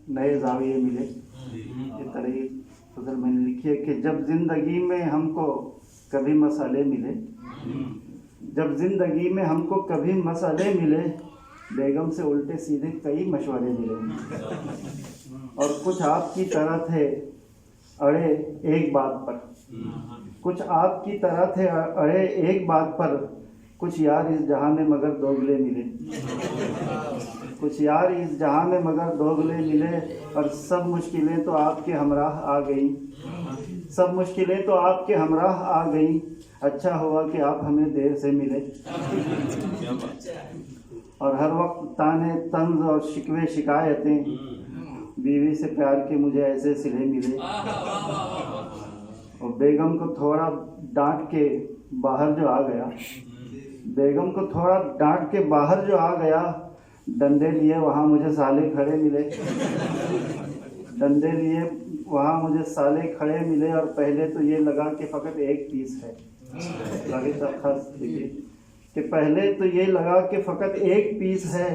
नए जाविये मिले। ये तरह गज़ल मैंने लिखी है कि जब ज़िंदगी में हमको कभी मसाले मिले, जब ज़िंदगी में हमको कभी मसाले मिले, बेगम से उल्टे सीधे कई मशवरे मिले। और कुछ आपकी तरह थे अड़े एक बात पर, कुछ आपकी तरह थे अड़े एक बात पर, कुछ यार इस जहां में मगर दोगले मिले। कुछ यार इस जहां में मगर दोगले मिले, और सब मुश्किलें तो आपके हमराह आ गई, सब मुश्किलें तो आपके हमराह आ गई। अच्छा हुआ कि आप हमें देर से मिले। और हर वक्त ताने तंज और शिकवे शिकायतें, बीवी से प्यार के मुझे ऐसे सिले मिले। और बेगम को थोड़ा डांट के बाहर जो आ गया, बेगम को थोड़ा डांट के बाहर जो आ गया, डंडे लिए वहाँ मुझे साले खड़े मिले। डंडे लिए वहाँ मुझे साले खड़े मिले। और पहले तो ये लगा कि फ़कत एक पीस है, लगे तब कि पहले तो ये लगा कि फ़कत एक पीस है।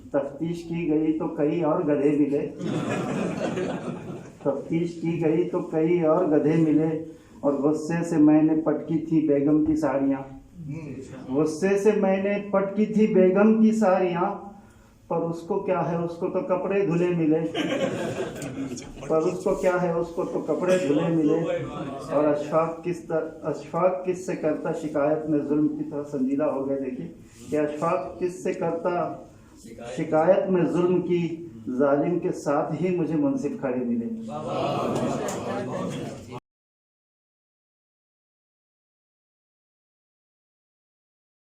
तफ्तीश की गई तो कई और गधे मिले, तफ्तीश की गई तो कई और गधे मिले। और गुस्से से मैंने पटकी थी बेगम की साड़ियाँ, गुस्से से मैंने पटकी थी बेगम की साड़ियाँ। पर उसको क्या है, उसको तो कपड़े धुले मिले, पर उसको क्या है, उसको तो कपड़े धुले मिले। और अशफाक किस से करता शिकायत में जुल्म की तरह संजीदा हो गए। देखिए कि अशफाक किस से करता शिकायत में जुल्म की, जालिम के साथ ही मुझे मुंसिफ खड़े मिले।